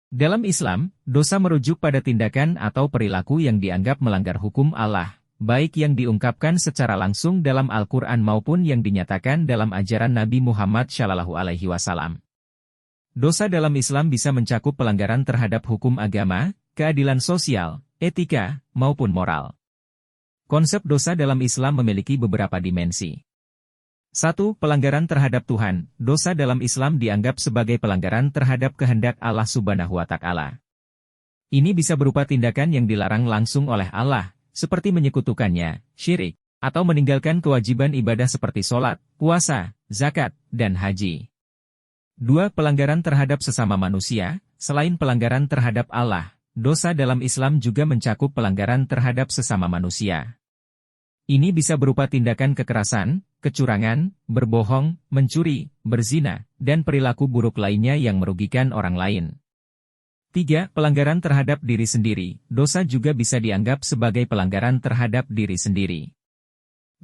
Dalam Islam, dosa merujuk pada tindakan atau perilaku yang dianggap melanggar hukum Allah, baik yang diungkapkan secara langsung dalam Al-Quran maupun yang dinyatakan dalam ajaran Nabi Muhammad SAW. Dosa dalam Islam bisa mencakup pelanggaran terhadap hukum agama, keadilan sosial, etika, maupun moral. Konsep dosa dalam Islam memiliki beberapa dimensi. 1. Pelanggaran terhadap Tuhan. Dosa dalam Islam dianggap sebagai pelanggaran terhadap kehendak Allah Subhanahu wa Ta'ala. Ini bisa berupa tindakan yang dilarang langsung oleh Allah, seperti menyekutukannya, syirik, atau meninggalkan kewajiban ibadah seperti sholat, puasa, zakat, dan haji. 2. Pelanggaran terhadap sesama manusia. Selain pelanggaran terhadap Allah, dosa dalam Islam juga mencakup pelanggaran terhadap sesama manusia. Ini bisa berupa tindakan kekerasan, kecurangan, berbohong, mencuri, berzina, dan perilaku buruk lainnya yang merugikan orang lain. 3. Pelanggaran terhadap diri sendiri. Dosa juga bisa dianggap sebagai pelanggaran terhadap diri sendiri.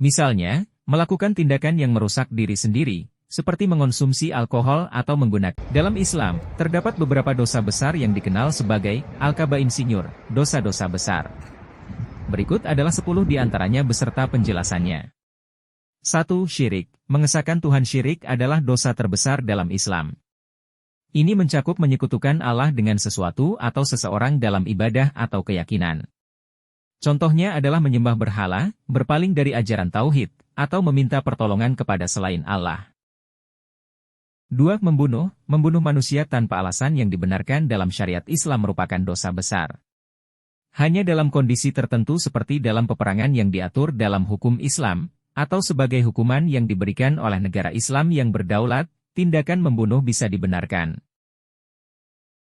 Misalnya, melakukan tindakan yang merusak diri sendiri, seperti mengonsumsi alkohol atau menggunakan. Dalam Islam, terdapat beberapa dosa besar yang dikenal sebagai al-kaba'in sinyur, dosa-dosa besar. Berikut adalah 10 di antaranya beserta penjelasannya. 1. Syirik. Mengesahkan Tuhan. Syirik adalah dosa terbesar dalam Islam. Ini mencakup menyekutukan Allah dengan sesuatu atau seseorang dalam ibadah atau keyakinan. Contohnya adalah menyembah berhala, berpaling dari ajaran tauhid, atau meminta pertolongan kepada selain Allah. 2. Membunuh. Membunuh manusia tanpa alasan yang dibenarkan dalam syariat Islam merupakan dosa besar. Hanya dalam kondisi tertentu seperti dalam peperangan yang diatur dalam hukum Islam, atau sebagai hukuman yang diberikan oleh negara Islam yang berdaulat, tindakan membunuh bisa dibenarkan.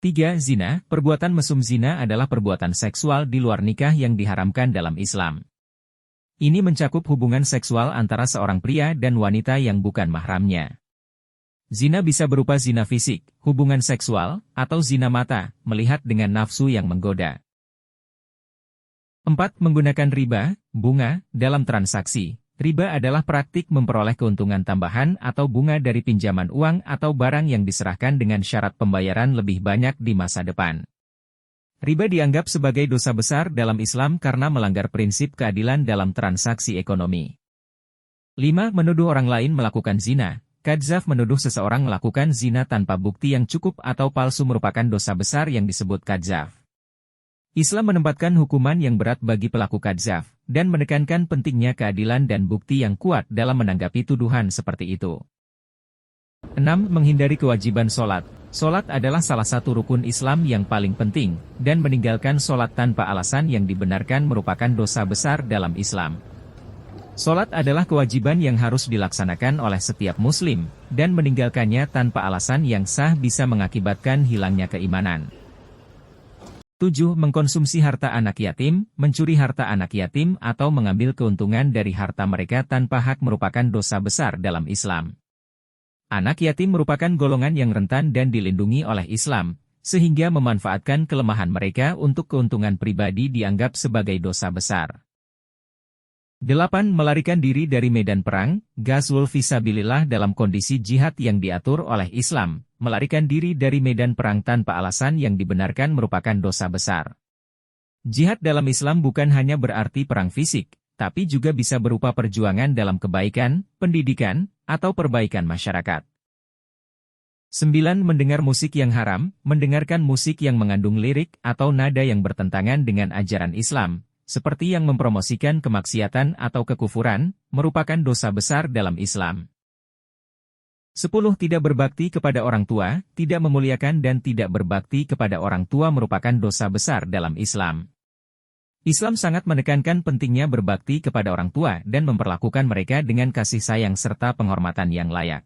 3. Zina. Perbuatan mesum. Zina adalah perbuatan seksual di luar nikah yang diharamkan dalam Islam. Ini mencakup hubungan seksual antara seorang pria dan wanita yang bukan mahramnya. Zina bisa berupa zina fisik, hubungan seksual, atau zina mata, melihat dengan nafsu yang menggoda. 4. Menggunakan riba, bunga, dalam transaksi. Riba adalah praktik memperoleh keuntungan tambahan atau bunga dari pinjaman uang atau barang yang diserahkan dengan syarat pembayaran lebih banyak di masa depan. Riba dianggap sebagai dosa besar dalam Islam karena melanggar prinsip keadilan dalam transaksi ekonomi. 5. Menuduh orang lain melakukan zina. Kadzaf. Menuduh seseorang melakukan zina tanpa bukti yang cukup atau palsu merupakan dosa besar yang disebut kadzaf. Islam menempatkan hukuman yang berat bagi pelaku kadzaf, dan menekankan pentingnya keadilan dan bukti yang kuat dalam menanggapi tuduhan seperti itu. 6. Menghindari kewajiban sholat. Sholat adalah salah satu rukun Islam yang paling penting, dan meninggalkan sholat tanpa alasan yang dibenarkan merupakan dosa besar dalam Islam. Sholat adalah kewajiban yang harus dilaksanakan oleh setiap muslim, dan meninggalkannya tanpa alasan yang sah bisa mengakibatkan hilangnya keimanan. 7. Mengkonsumsi harta anak yatim. Mencuri harta anak yatim atau mengambil keuntungan dari harta mereka tanpa hak merupakan dosa besar dalam Islam. Anak yatim merupakan golongan yang rentan dan dilindungi oleh Islam, sehingga memanfaatkan kelemahan mereka untuk keuntungan pribadi dianggap sebagai dosa besar. 8. Melarikan diri dari medan perang. Ghazwul fisabilillah dalam kondisi jihad yang diatur oleh Islam. Melarikan diri dari medan perang tanpa alasan yang dibenarkan merupakan dosa besar. Jihad dalam Islam bukan hanya berarti perang fisik, tapi juga bisa berupa perjuangan dalam kebaikan, pendidikan, atau perbaikan masyarakat. 9. Mendengar musik yang haram. Mendengarkan musik yang mengandung lirik atau nada yang bertentangan dengan ajaran Islam, seperti yang mempromosikan kemaksiatan atau kekufuran, merupakan dosa besar dalam Islam. 10. Tidak berbakti kepada orang tua. Tidak memuliakan dan tidak berbakti kepada orang tua merupakan dosa besar dalam Islam. Islam sangat menekankan pentingnya berbakti kepada orang tua dan memperlakukan mereka dengan kasih sayang serta penghormatan yang layak.